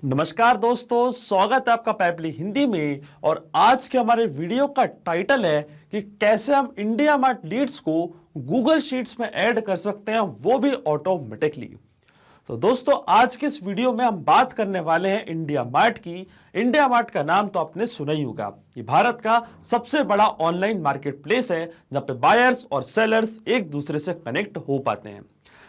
नमस्कार दोस्तों, स्वागत है आपका पैपली हिंदी में। और आज के हमारे वीडियो का टाइटल है कि कैसे हम इंडिया मार्ट लीड्स को गूगल शीट्स में ऐड कर सकते हैं, वो भी ऑटोमेटिकली। तो दोस्तों, आज के इस वीडियो में हम बात करने वाले हैं इंडिया मार्ट की। इंडिया मार्ट का नाम तो आपने सुना ही होगा। ये भारत का सबसे बड़ा ऑनलाइन मार्केट प्लेस है जहां पे बायर्स और सेलर्स एक दूसरे से कनेक्ट हो पाते हैं।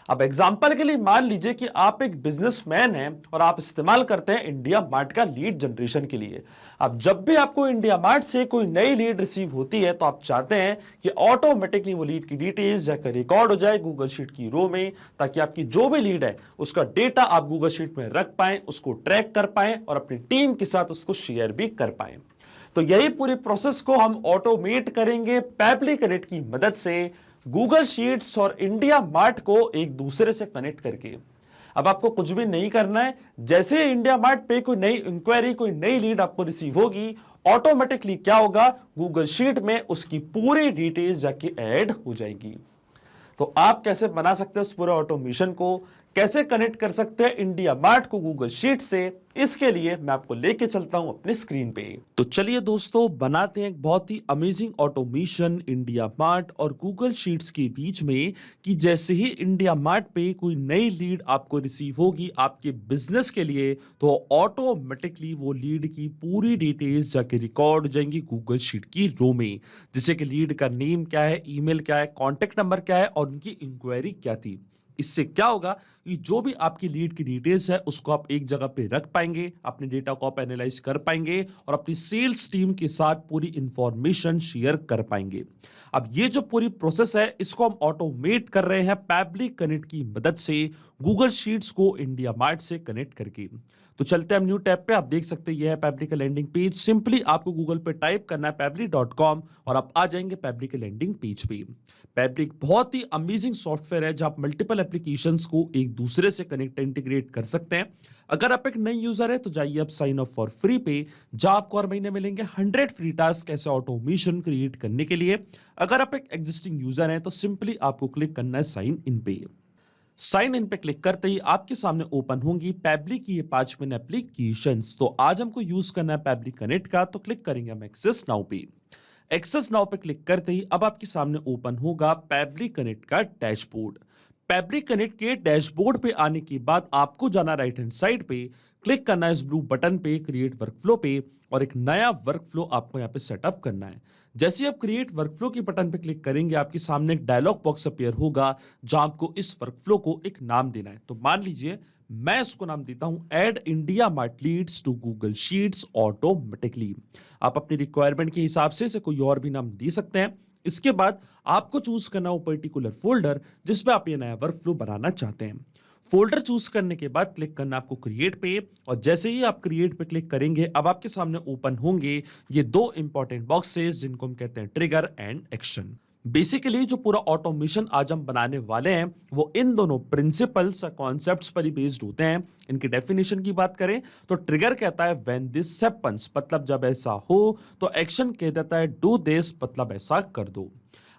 अब एग्जाम्पल के लिए मान लीजिए कि आप एक बिजनेसमैन हैं और आप इस्तेमाल करते हैं इंडिया मार्ट का लीड जनरेशन के लिए। अब जब भी आपको इंडिया मार्ट से कोई नई लीड रिसीव होती है तो आप चाहते हैं कि ऑटोमेटिकली वो लीड की डिटेल्स जाकर रिकॉर्ड हो जाए गूगल शीट की रो में, ताकि आपकी जो भी लीड है उसका डेटा आप गूगल शीट में रख पाएं, उसको ट्रैक कर पाएं और अपनी टीम के साथ उसको शेयर भी कर पाएं। तो यही पूरी प्रोसेस को हम ऑटोमेट करेंगे पैपली कनेक्ट की मदद से, गूगल शीट्स और इंडिया मार्ट को एक दूसरे से कनेक्ट करके। अब आपको कुछ भी नहीं करना है। जैसे इंडिया मार्ट पे कोई नई इंक्वायरी, कोई नई लीड आपको रिसीव होगी, ऑटोमेटिकली क्या होगा, गूगल शीट में उसकी पूरी डिटेल्स जाके ऐड हो जाएगी। तो आप कैसे बना सकते हैं उस पूरे ऑटोमेशन को, कैसे कनेक्ट कर सकते हैं इंडिया मार्ट को गूगल शीट से, इसके लिए मैं आपको लेके चलता हूं अपनी स्क्रीन पे। तो चलिए दोस्तों, बनाते हैं एक बहुत ही अमेजिंग ऑटोमेशन इंडिया मार्ट और गूगल शीट्स के बीच में, कि जैसे ही इंडिया मार्ट पे कोई नई लीड आपको रिसीव होगी आपके बिजनेस के लिए, तो ऑटोमेटिकली वो लीड की पूरी डिटेल्स जाके रिकॉर्ड हो जाएंगी गूगल शीट की रो में। जैसे कि लीड का नेम क्या है, ईमेल क्या है, कॉन्टेक्ट नंबर क्या है और उनकी इंक्वायरी क्या थी। इससे क्या होगा कि जो भी आपकी लीड की डिटेल्स है उसको आप एक जगह पे रख पाएंगे, अपने डेटा को आप एनालाइज कर पाएंगे और अपनी सेल्स टीम के साथ पूरी इंफॉर्मेशन शेयर कर पाएंगे। अब ये जो पूरी प्रोसेस है इसको हम ऑटोमेट कर रहे हैं पैपली कनेक्ट की मदद से, गूगल शीट्स को इंडिया मार्ट से कनेक्ट करके। तो चलते हैं हम न्यू टैब पे। आप देख सकते हैं ये है पैपली का लैंडिंग पेज। सिंपली आपको गूगल पे टाइप करना है pabbly.com और आप आ जाएंगे पैपली के लैंडिंग पेज पे। पैपली एक बहुत ही अमेजिंग सॉफ्टवेयर है जहां आप मल्टीपल एप्लीकेशंस को एक दूसरे से कनेक्ट इंटीग्रेट कर सकते हैं। अगर आप एक नई यूजर है तो जाइए आप साइन अप फॉर फ्री पे, जहां आपको हर महीने मिलेंगे 100 फ्री टास्क ऐसे ऑटोमेशन क्रिएट करने के लिए। अगर आप एक एग्जिस्टिंग यूजर हैं तो सिंपली आपको क्लिक करना है साइन इन पे। साइन इन पे क्लिक करते ही आपके सामने ओपन होंगी पैबली की ये 5 मिनट एप्लीकेशंस। तो आज हमको यूज करना है पैबली कनेक्ट का, तो क्लिक करेंगे हम एक्सेस नाउ पे। एक्सेस नाउ पे क्लिक करते ही अब आपके सामने ओपन होगा पैबली कनेक्ट का डैशबोर्ड। पैबली कनेक्ट के डैशबोर्ड पे आने के बाद आपको जाना राइट हैंड साइड पे, क्लिक करना है इस ब्लू बटन पे क्रिएट वर्कफ्लो पे और एक नया वर्कफ्लो आपको यहाँ पे सेटअप करना है। जैसे आप क्रिएट वर्कफ्लो के बटन पे क्लिक करेंगे आपके सामने एक डायलॉग बॉक्स अपीयर होगा जहां आपको इस वर्कफ्लो को एक नाम देना है। तो मान लीजिए मैं इसको नाम देता हूं add IndiaMART leads to Google Sheets automatically. आप अपनी रिक्वायरमेंट के हिसाब से इसे कोई और भी नाम दे सकते हैं। इसके बाद आपको चूज करना वो पर्टिकुलर फोल्डर जिसमें आप ये नया वर्कफ्लो बनाना चाहते हैं। फोल्डर चूज करने के बाद क्लिक करना आपको क्रिएट पे और जैसे ही आप क्रिएट पे क्लिक करेंगे अब आपके सामने ओपन होंगे ये दो इंपॉर्टेंट बॉक्सेस जिनको हम कहते हैं ट्रिगर एंड एक्शन। बेसिकली जो पूरा ऑटोमेशन आज हम बनाने वाले हैं वो इन दोनों प्रिंसिपल्स और कॉन्सेप्ट्स पर ही बेस्ड होते हैं। इनकी डेफिनेशन की बात करें तो ट्रिगर कहता है व्हेन दिस हैपेंस, मतलब जब ऐसा हो, तो एक्शन कह देता है डू दिस, मतलब ऐसा कर दो।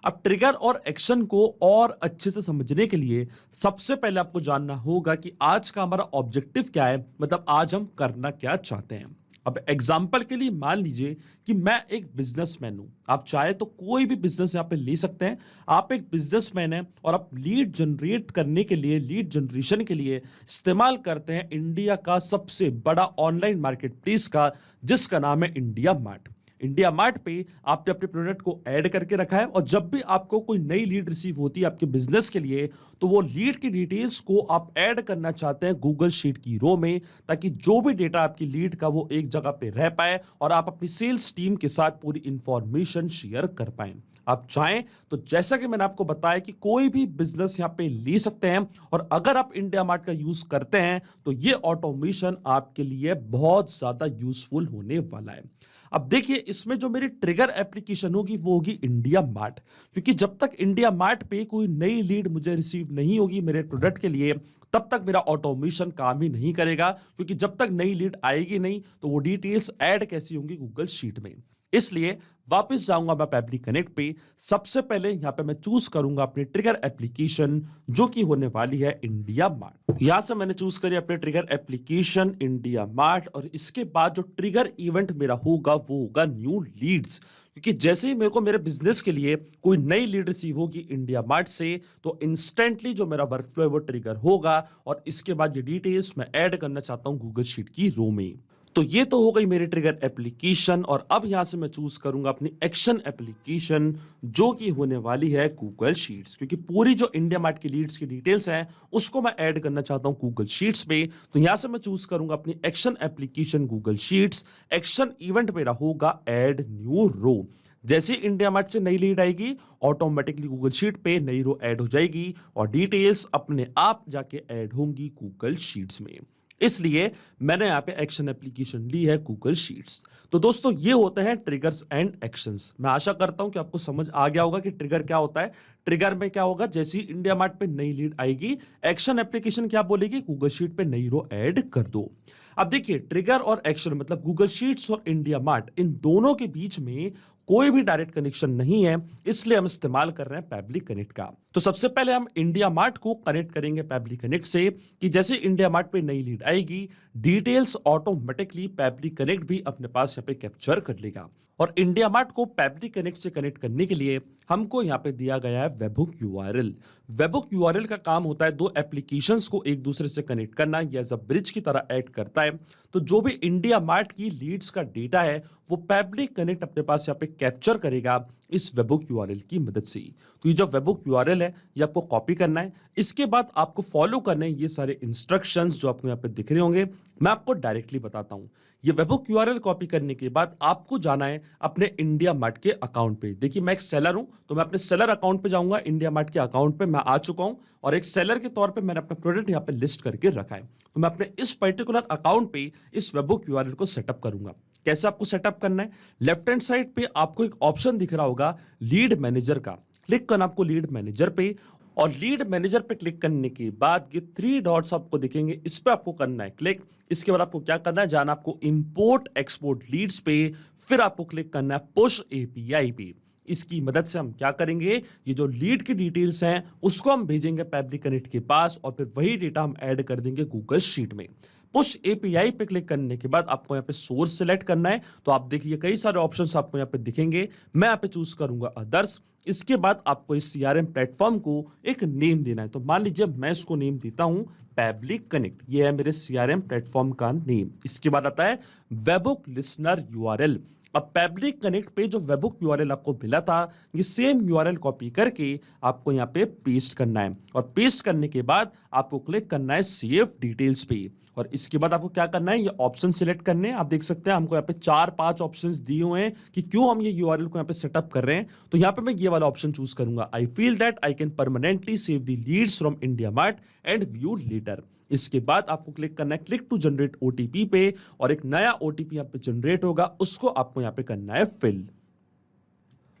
अब ट्रिगर और एक्शन को और अच्छे से समझने के लिए सबसे पहले आपको जानना होगा कि आज का हमारा ऑब्जेक्टिव क्या है, मतलब आज हम करना क्या चाहते हैं। अब एग्जाम्पल के लिए मान लीजिए कि मैं एक बिजनेसमैन हूं। आप चाहे तो कोई भी बिजनेस यहां पे ले सकते हैं। आप एक बिजनेसमैन हैं और आप लीड जनरेट करने के लिए, लीड जनरेशन के लिए इस्तेमाल करते हैं इंडिया का सबसे बड़ा ऑनलाइन मार्केट प्लेस का, जिसका नाम है इंडिया मार्ट। इंडिया मार्ट पे आपने अपने प्रोडक्ट को ऐड करके रखा है और जब भी आपको कोई नई लीड रिसीव होती है आपके बिजनेस के लिए, तो वो लीड की डिटेल्स को आप ऐड करना चाहते हैं गूगल शीट की रो में, ताकि जो भी डेटा आपकी लीड का वो एक जगह पे रह पाए और आप अपनी सेल्स टीम के साथ पूरी इंफॉर्मेशन शेयर कर पाए। आप चाहें तो जैसा कि मैंने आपको बताया कि कोई भी बिजनेस यहां पे ले सकते हैं और अगर आप इंडिया मार्ट का यूज करते हैं तो ये ऑटोमेशन आपके लिए बहुत ज्यादा यूजफुल होने वाला है। अब देखिए इसमें जो मेरी ट्रिगर एप्लीकेशन होगी वो होगी इंडिया मार्ट, क्योंकि जब तक इंडिया मार्ट पे कोई नई लीड मुझे रिसीव नहीं होगी मेरे प्रोडक्ट के लिए तब तक मेरा ऑटोमेशन काम ही नहीं करेगा, क्योंकि जब तक नई लीड आएगी नहीं तो वो डिटेल्स ऐड कैसी होंगी गूगल शीट में। इसलिए वापस जाऊंगा मैं पैबली कनेक्ट पे। सबसे पहले यहां पे मैं चूज करूंगा अपनी ट्रिगर एप्लीकेशन जो कि होने वाली है इंडिया मार्ट। यहां से मैंने चूज करी अपने ट्रिगर एप्लीकेशन इंडिया मार्ट और इसके बाद जो ट्रिगर इवेंट मेरा होगा वो होगा न्यू लीड्स, क्योंकि जैसे ही मेरे को मेरे बिजनेस के लिए कोई नई लीड रिसीव होगी इंडिया मार्ट से तो इंस्टेंटली जो मेरा वर्कफ्लो है वो ट्रिगर होगा और इसके बाद ये डिटेल्स मैं ऐड करना चाहता हूं गूगल शीट की रो में। तो ये तो हो गई मेरी ट्रिगर एप्लीकेशन और अब यहां से मैं चूज करूंगा अपनी एक्शन एप्लीकेशन जो कि होने वाली है गूगल शीट्स, क्योंकि पूरी जो इंडिया मार्ट की लीड्स की डिटेल्स हैं उसको मैं ऐड करना चाहता हूं गूगल शीट्स पे। तो यहां से मैं चूज करूंगा अपनी action application Google sheets. Action event मेरा होगा ऐड न्यू रो। जैसे इंडिया मार्ट से नई लीड आएगी ऑटोमेटिकली गूगल शीट पे नई रो ऐड हो जाएगी और डिटेल्स अपने आप जाके ऐड होंगी गूगल शीट्स में। इसलिए मैंने यहां पे एक्शन एप्लीकेशन ली है गूगल शीट्स। तो दोस्तों ये होते हैं ट्रिगर्स एंड एक्शंस। मैं आशा करता हूं कि आपको समझ आ गया होगा कि ट्रिगर क्या होता है। ट्रिगर में क्या होगा, जैसे ही इंडिया मार्ट पे नई लीड आएगी एक्शन एप्लीकेशन क्या बोलेगी, गूगल शीट पे नई रो ऐड कर दो। अब देखिए ट्रिगर और एक्शन मतलब गूगल शीट्स और इंडिया मार्ट इन दोनों के बीच में कोई भी डायरेक्ट कनेक्शन नहीं है, इसलिए हम इस्तेमाल कर रहे हैं पैबली कनेक्ट का। तो सबसे पहले हम इंडिया मार्ट को कनेक्ट करेंगे पैबली कनेक्ट से कि जैसे इंडिया मार्ट पे नई लीड आएगी डिटेल्स ऑटोमेटिकली पैबली कनेक्ट भी अपने पास यहाँ पे कैप्चर कर लेगा। और इंडिया मार्ट को पैबली कनेक्ट से कनेक्ट करने के लिए हमको यहाँ पे दिया गया है वेबहुक यूआरएल। वेबहुक यूआरएल का काम होता है दो एप्लीकेशंस को एक दूसरे से कनेक्ट करना या एज अ ब्रिज की तरह ऐड करता है। तो जो भी इंडिया मार्ट की लीड्स का डेटा है वो पैबली कनेक्ट अपने पास यहाँ पे कैप्चर करेगा इस वेबहुक यूआरएल की मदद से। तो ये जो वेबहुक यूआरएल है ये आपको कॉपी करना है, इसके बाद आपको फॉलो करने हैं ये सारे इंस्ट्रक्शंस जो आपको यहाँ पे दिख रहे होंगे। मैं आपको डायरेक्टली बताता हूँ। ये वेबहुक यूआरएल कॉपी करने के बाद आपको जाना है अपने इंडिया मार्ट के अकाउंट पे। देखिए मैं एक सेलर हूं तो मैं अपने सेलर अकाउंट पे जाऊंगा। इंडिया मार्ट के अकाउंट पे मैं आ चुका हूं और एक सेलर के तौर पे मैंने अपना प्रोडक्ट यहाँ पे लिस्ट करके रखा है। तो मैं अपने इस पर्टिकुलर अकाउंट पे इस वेबहुक यूआरएल को सेटअप करूंगा। कैसे आपको सेटअप करना है, लेफ्ट हैंड साइड पे आपको एक ऑप्शन दिख रहा होगा लीड मैनेजर का। क्लिक करना आपको लीड मैनेजर पे और लीड मैनेजर पे क्लिक करने के बाद ये 3 डॉट्स आपको दिखेंगे, इस पे आपको करना है क्लिक। इसके बाद आपको क्या करना है, जाना आपको इंपोर्ट एक्सपोर्ट लीड्स पे, फिर आपको क्लिक करना है पुश एपीआई पे। इसकी मदद से हम क्या करेंगे, ये जो लीड की डिटेल्स हैं उसको हम भेजेंगे पैबली कनेक्ट के पास और फिर वही डेटा हम ऐड कर देंगे गूगल शीट में। पुश एपीआई पे क्लिक करने के बाद आपको यहाँ पे सोर्स सिलेक्ट करना है। तो आप देखिए कई सारे ऑप्शंस आपको यहाँ पे दिखेंगे, मैं यहाँ पे चूज करूंगा अदर्स। इसके बाद आपको इस सीआरएम प्लेटफॉर्म को एक नेम देना है। तो मान लीजिए मैं इसको नेम देता हूं पैबली कनेक्ट, ये है मेरे सीआरएम प्लेटफॉर्म का नेम। इसके बाद आता है वेबहुक लिसनर यूआरएल। अब पैबली कनेक्ट पे जो वेबहुक यूआरएल आपको मिला था ये सेम यूआरएल कॉपी करके आपको यहाँ पे पेस्ट करना है और पेस्ट करने के बाद आपको क्लिक करना है सेव डिटेल्स पे और इसके बाद आपको क्या करना है, ये ऑप्शन सिलेक्ट करने हैं। आप देख सकते हैं हमको यहाँ पे 4-5 ऑप्शंस दिए हुए हैं कि क्यों हम ये यूआरएल को यहाँ पे सेटअप कर रहे हैं। तो यहाँ पे मैं ये वाला ऑप्शन चूज करूंगा, I feel that I can permanently save the leads from IndiaMART and view later. इसके बाद आपको क्लिक करना है क्लिक टू जनरेट ओटीपी पे और एक नया ओटीपी यहाँ पे जनरेट होगा, उसको आपको यहाँ पे करना है फिल।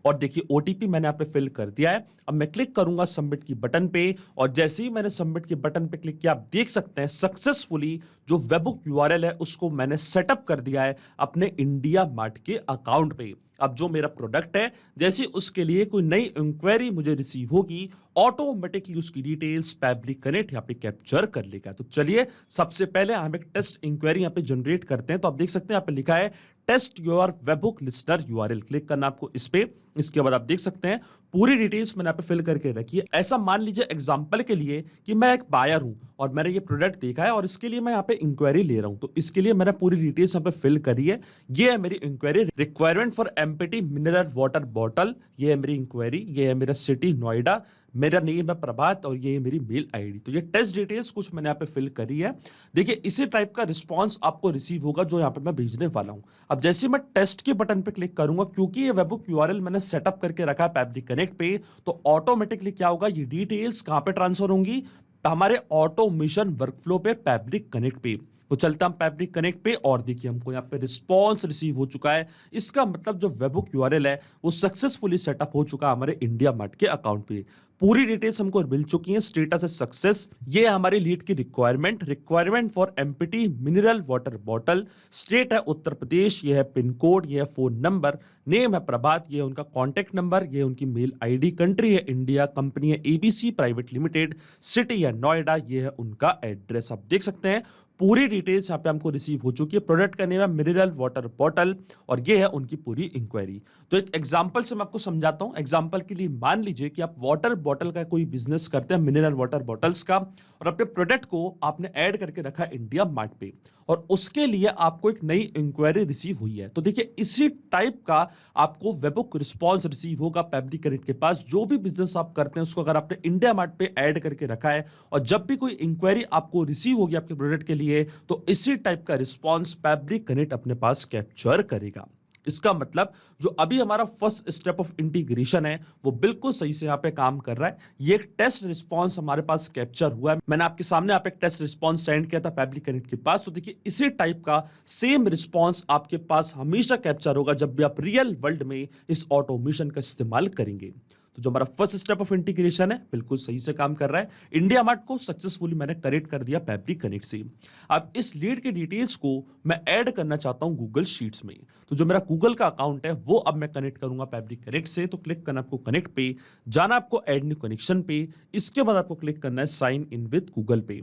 और देखिए ओटीपी मैंने यहाँ पे फिल कर दिया है। अब मैं क्लिक करूंगा सबमिट की बटन पे और जैसे ही मैंने सबमिट के बटन पे क्लिक किया आप देख सकते हैं सक्सेसफुली जो वेबहुक यूआरएल है उसको मैंने सेटअप कर दिया है अपने इंडिया मार्ट के अकाउंट पे। अब जो मेरा प्रोडक्ट है जैसे उसके लिए कोई नई इंक्वायरी मुझे रिसीव होगी ऑटोमेटिकली उसकी डिटेल्स पैबली कनेक्ट यहाँ पे कैप्चर कर लेगा। तो चलिए सबसे पहले हम एक टेस्ट इंक्वायरी यहाँ पे जनरेट करते हैं। तो आप देख सकते हैं यहाँ पे लिखा है test your webhook listener URL, click करना आपको इस पे। इसके बाद आप देख सकते हैं पूरी डिटेल्स मैंने यहाँ पे फिल करके रखी है। ऐसा मान लीजिए एग्जांपल के लिए कि मैं एक बायर हूं और मैंने ये प्रोडक्ट देखा है और इसके लिए मैं यहाँ पे इंक्वायरी ले रहा हूं। तो इसके लिए मैंने पूरी डिटेल्स यहाँ पे फिल करी है। ये है मेरी inquiry, requirement for empty mineral water bottle, ये है मेरी इंक्वायरी, ये है मेरा सिटी नोएडा, मेरा नेम है प्रभात और ये है मेरी मेल आईडी। तो ये टेस्ट डिटेल्स कुछ मैंने यहाँ पे फिल करी है। देखिए इसी टाइप का रिस्पांस आपको रिसीव होगा जो यहाँ पे मैं भेजने वाला हूँ। अब जैसे मैं टेस्ट के बटन पे क्लिक करूंगा, क्योंकि ये वेबहुक यूआरएल मैंने सेटअप करके रखा है पैबली कनेक्ट पे, तो ऑटोमेटिकली क्या होगा, ये डिटेल्स कहाँ पे ट्रांसफर होंगी, हमारे ऑटोमेशन वर्कफ्लो पे पैबली कनेक्ट पे। तो चलता हम पैब्लिक कनेक्ट पे और देखिए हमको यहाँ पे रिस्पॉन्स रिसीव हो चुका है। इसका मतलब जो वेबहुक यूआरएल है वो सक्सेसफुली सेटअप हो चुका है हमारे इंडिया मार्ट के अकाउंट पे। पूरी डिटेल्स हमको मिल चुकी हैं, स्टेटस है सक्सेस। ये है हमारी लीड की requirement for empty mineral water bottle. State है उत्तर प्रदेश, ये है पिन कोड, ये है फोन नंबर, नेम है प्रभात, ये है उनका कॉन्टैक्ट नंबर, ये उनकी मेल आईडी, कंट्री है इंडिया, कंपनी है एबीसी प्राइवेट लिमिटेड, सिटी है नोएडा, ये है उनका एड्रेस। आप देख सकते हैं पूरी डिटेल्स यहाँ पे हमको रिसीव हो चुकी है। प्रोडक्ट का नेम है मिनरल वाटर बॉटल और ये है उनकी पूरी इंक्वायरी। तो एक एग्जांपल से मैं आपको समझाता हूं। एग्जांपल के लिए मान लीजिए कि आप वाटर बॉटल का कोई बिजनेस करते हैं, मिनरल वाटर बॉटल्स का, और अपने प्रोडक्ट को आपने ऐड करके रखा है इंडिया मार्ट पे और उसके लिए आपको एक नई इंक्वायरी रिसीव हुई है। तो देखिए इसी टाइप का आपको वेबहुक रिस्पॉन्स रिसीव होगा पैब्लिक कनेक्ट के पास। जो भी बिजनेस आप करते हैं उसको अगर आपने इंडिया मार्ट पे ऐड करके रखा है और जब भी कोई इंक्वायरी आपको रिसीव होगी आपके प्रोडक्ट के लिए, तो इसी टाइप का रिस्पॉन्स पैब्लिक कनेक्ट अपने पास कैप्चर करेगा। इसका मतलब जो अभी हमारा फर्स्ट स्टेप ऑफ इंटीग्रेशन है वो बिल्कुल सही से यहाँ पे काम कर रहा है। ये एक टेस्ट रिस्पांस हमारे पास कैप्चर हुआ है। मैंने आपके सामने आप एक टेस्ट रिस्पांस सेंड किया था पैब्लिक कनेक्ट के पास। तो देखिए इसी टाइप का सेम रिस्पांस आपके पास हमेशा कैप्चर होगा जब भी आप रियल वर्ल्ड में इस ऑटोमेशन का इस्तेमाल करेंगे। तो जो हमारा फर्स्ट स्टेप ऑफ इंटीग्रेशन है बिल्कुल सही से काम कर रहा है। इंडिया मार्ट को सक्सेसफुली मैंने कनेक्ट कर दिया पैब्लिक कनेक्ट से। अब इस लीड के डिटेल्स को मैं ऐड करना चाहता हूं गूगल शीट्स में। तो जो मेरा गूगल का अकाउंट है वो अब मैं कनेक्ट करूंगा पैब्लिक कनेक्ट से। तो क्लिक करना आपको कनेक्ट पे, जाना आपको ऐड न्यू कनेक्शन पे, इसके बाद आपको क्लिक करना है साइन इन विद गूगल पे।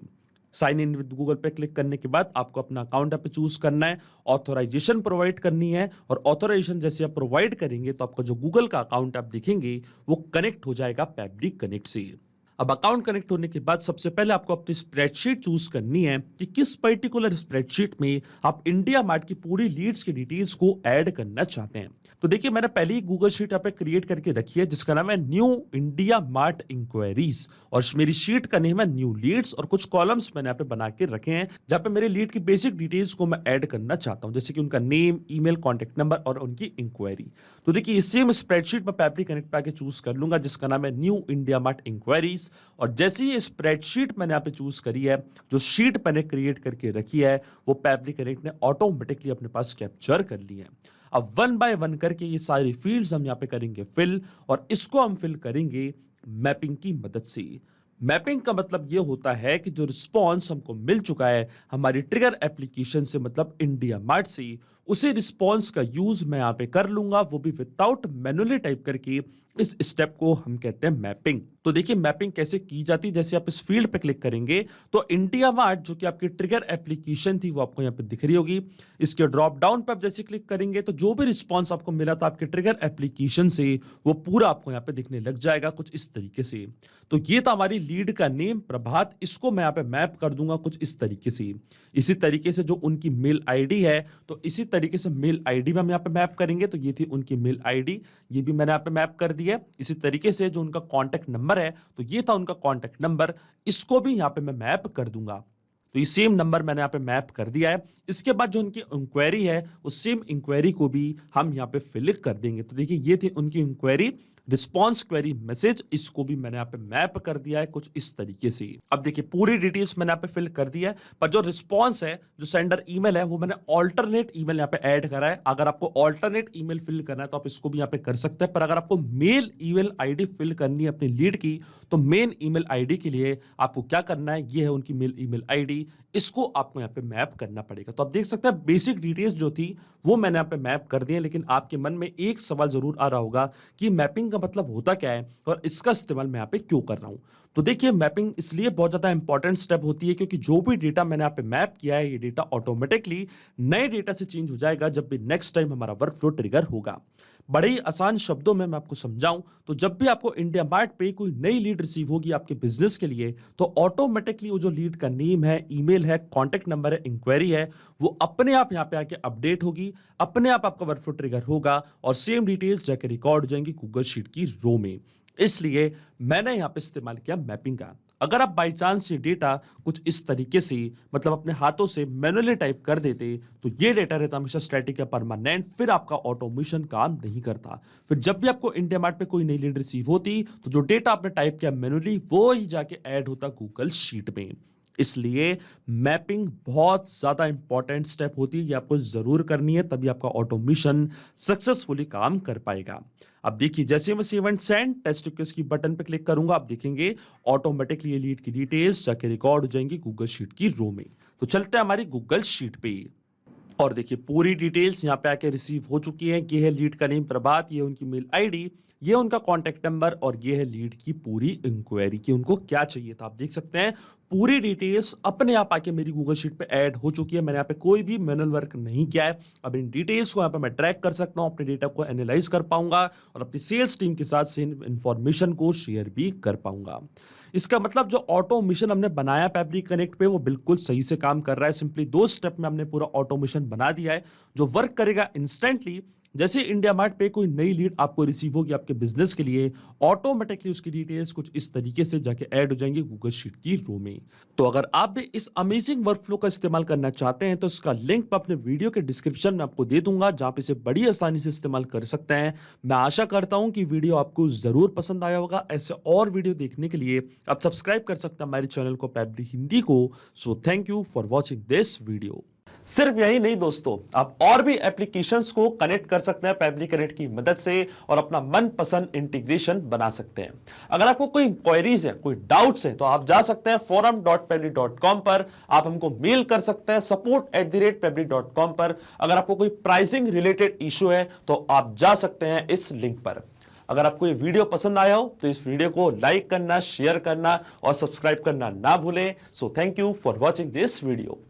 साइन इन विद गूगल पे क्लिक करने के बाद आपको अपना अकाउंट पे चूज करना है, ऑथोराइजेशन प्रोवाइड करनी है और ऑथोराइजेशन जैसे आप प्रोवाइड करेंगे तो आपका जो गूगल का अकाउंट आप देखेंगे वो कनेक्ट हो जाएगा पैब्लिक कनेक्ट से। अब अकाउंट कनेक्ट होने के बाद सबसे पहले आपको अपनी स्प्रेडशीट चूज करनी है कि किस पर्टिकुलर स्प्रेडशीट में आप इंडिया मार्ट की पूरी लीड्स की डिटेल्स को ऐड करना चाहते हैं। तो देखिए मैंने पहले ही गूगल शीट यहाँ पे क्रिएट करके रखी है जिसका नाम है न्यू इंडिया मार्ट इंक्वायरीज और मेरी शीट का नेम है न्यू लीड्स और कुछ कॉलम्स मैंने यहाँ पे बना के रखे हैं जहाँ पे मेरे लीड की बेसिक डिटेल्स को मैं ऐड करना चाहता हूँ, जैसे कि उनका नेम, ईमेल, कॉन्टैक्ट नंबर और उनकी इंक्वायरी। तो देखिए सेम स्प्रेडशीट में पैब्लिक कनेक्ट पे आके चूज कर लूंगा जिसका नाम है न्यू इंडिया मार्ट इंक्वायरीज और जैसे ही स्प्रेडशीट मैंने यहाँ पे चूज करी है, जो शीट मैंने क्रिएट करके रखी है वो पैब्लिक कनेक्ट ने ऑटोमेटिकली अपने पास कैप्चर कर ली है। अब वन बाय वन करके ये सारी फील्ड्स हम यहाँ पे करेंगे फिल और इसको हम फिल करेंगे मैपिंग की मदद से। मैपिंग का मतलब ये होता है कि जो रिस्पॉन्स हमको मिल चुका है हमारी ट्रिगर एप्लीकेशन से मतलब इंडिया मार्ट से, उसी रिस्पॉन्स का यूज मैं यहाँ पे कर लूंगा, वो भी विदाउट मैनुअली टाइप करके। इस स्टेप को हम कहते हैं मैपिंग। तो देखिए मैपिंग कैसे की जाती है, जैसे आप इस फील्ड पे क्लिक करेंगे तो इंडिया मार्ट जो कि आपकी ट्रिगर एप्लीकेशन थी वो आपको यहाँ पे दिख रही होगी। इसके ड्रॉप डाउन पे आप जैसे क्लिक करेंगे तो जो भी रिस्पॉन्स आपको मिला था आपके ट्रिगर एप्लीकेशन से वो पूरा आपको यहाँ पे दिखने लग जाएगा कुछ इस तरीके से। तो ये था हमारी लीड का नेम प्रभात, इसको मैं यहाँ पे मैप कर दूंगा कुछ इस तरीके से। इसी तरीके से जो उनकी मेल आईडी है तो इसी तरीके से मेल आईडी में हम यहाँ पे मैप करेंगे। तो ये थी उनकी मेल आईडी, ये भी मैंने यहाँ पे मैप कर दिया। इसी तरीके से जो उनका कॉन्टैक्ट नंबर है तो ये था उनका कॉन्टैक्ट नंबर, इसको भी यहाँ पे मैं मैप कर दूंगा। तो ये सेम नंबर मैंने यहाँ पे मैप कर दिया है। इसके बाद जो उनकी इंक्वायरी है उस सेम इंक्वायरी को भी हम यहाँ पे फिल कर देंगे। तो देखिए ये थी उनकी इंक्वायरी, रिस्पॉन्स क्वेरी मैसेज, इसको भी मैंने यहाँ पे मैप कर दिया है कुछ इस तरीके से। अब देखिए पूरी डिटेल्स मैंने यहाँ पे फिल कर दिया है, पर जो रिस्पॉन्स है, जो सेंडर ईमेल है, वो मैंने ऑल्टरनेट ईमेल यहाँ पे ऐड करा है। अगर आपको ऑल्टरनेट ईमेल फिल करना है तो आप इसको भी यहाँ पे कर सकते हैं, पर अगर आपको मेल ईमेल आईडी फिल करनी है अपनी लीड की तो मेन ईमेल आईडी के लिए आपको क्या करना है, ये है उनकी मेल ईमेल आईडी, इसको आपको यहाँ पे मैप करना पड़ेगा। तो आप देख सकते हैं बेसिक डिटेल्स जो थी वो मैंने यहाँ पे मैप कर दी है, लेकिन आपके मन में एक सवाल जरूर आ रहा होगा कि मैपिंग का मतलब होता क्या है और इसका इस्तेमाल मैं यहाँ पे क्यों कर रहा हूँ। तो देखिए मैपिंग इसलिए बहुत ज्यादा इंपॉर्टेंट स्टेप होती है क्योंकि जो भी डेटा मैंने यहाँ पे मैप किया है ये डेटा ऑटोमेटिकली नए डेटा से चेंज हो जाएगा जब भी नेक्स्ट टाइम हमारा वर्कफ्लो ट्रिगर होगा। बड़े ही आसान शब्दों में मैं आपको समझाऊं तो जब भी आपको इंडिया मार्ट पे कोई नई लीड रिसीव होगी आपके बिजनेस के लिए तो ऑटोमेटिकली वो जो लीड का नेम है, ईमेल है, कॉन्टैक्ट नंबर है, इंक्वायरी है, वो अपने आप यहाँ पे आके अपडेट होगी, अपने आप आपका वर्कफ्लो ट्रिगर होगा और सेम डिटेल्स जाके रिकॉर्ड हो जाएंगी गूगल शीट की रो में। इसलिए मैंने यहाँ पे इस्तेमाल किया मैपिंग का। अगर आप बाई चांस ये डेटा कुछ इस तरीके से मतलब अपने हाथों से मैनुअली टाइप कर देते तो ये डेटा रहता हमेशा स्टैटिक या परमानेंट, फिर आपका ऑटोमेशन काम नहीं करता। फिर जब भी आपको इंडिया मार्ट पे कोई नई लीड रिसीव होती तो जो डेटा आपने टाइप किया मैनुअली वो ही जाके ऐड होता गूगल शीट में। इसलिए मैपिंग बहुत ज्यादा इंपॉर्टेंट स्टेप होती है, ये आपको जरूर करनी है, तभी आपका ऑटोमेशन सक्सेसफुली काम कर पाएगा। अब देखिए, जैसे मैं save and send test request की बटन पे क्लिक करूंगा, आप देखेंगे ऑटोमेटिकली लीड की डिटेल्स जाके रिकॉर्ड हो जाएंगी गूगल शीट की रो में। तो चलते हैं हमारी गूगल शीट पे और देखिए पूरी डिटेल्स यहाँ पे आके रिसीव हो चुकी है। ये है लीड का नेम प्रभात, ये उनकी मेल आईडी, ये उनका कॉन्टैक्ट नंबर और ये है लीड की पूरी इंक्वायरी कि उनको क्या चाहिए था। आप देख सकते हैं पूरी डिटेल्स अपने आप आके मेरी गूगल शीट पे ऐड हो चुकी है। मैंने यहाँ पे कोई भी मैनुअल वर्क नहीं किया है। अब इन डिटेल्स को यहाँ पे मैं ट्रैक कर सकता हूँ, अपने डेटा को एनालाइज कर पाऊंगा और अपनी सेल्स टीम के साथ से इंफॉर्मेशन को शेयर भी कर पाऊंगा। इसका मतलब जो ऑटोमेशन हमने बनाया फैब्रिक कनेक्ट पे वो बिल्कुल सही से काम कर रहा है। सिंपली 2 स्टेप में हमने पूरा ऑटोमेशन बना दिया है जो वर्क करेगा इंस्टेंटली। जैसे इंडिया मार्ट पे कोई नई लीड आपको रिसीव होगी आपके बिजनेस के लिए, ऑटोमेटिकली उसकी डिटेल्स कुछ इस तरीके से जाके ऐड हो जाएंगी गूगल शीट की रो में। तो अगर आप भी इस अमेजिंग वर्कफ्लो का इस्तेमाल करना चाहते हैं तो इसका लिंक मैं अपने वीडियो के डिस्क्रिप्शन में आपको दे दूंगा, जहां पे इसे बड़ी आसानी से इस्तेमाल कर सकते हैं। मैं आशा करता हूं कि वीडियो आपको जरूर पसंद आया होगा। ऐसे और वीडियो देखने के लिए आप सब्सक्राइब कर सकते हैं हमारे चैनल को पैबली हिंदी को। So thank you for watching this video. सिर्फ यही नहीं दोस्तों, आप और भी एप्लीकेशंस को कनेक्ट कर सकते हैं पैबली कनेक्ट की मदद से और अपना मनपसंद इंटीग्रेशन बना सकते हैं। अगर आपको कोई क्वेरीज है, कोई डाउट्स है, तो आप जा सकते हैं forum.pebly.com पर, आप हमको मेल कर सकते हैं support@pebly.com पर। अगर आपको कोई प्राइसिंग रिलेटेड इशू है तो आप जा सकते हैं इस लिंक पर। अगर आपको ये वीडियो पसंद आया हो तो इस वीडियो को लाइक करना, शेयर करना और सब्सक्राइब करना ना भूलें। So thank you for watching this video.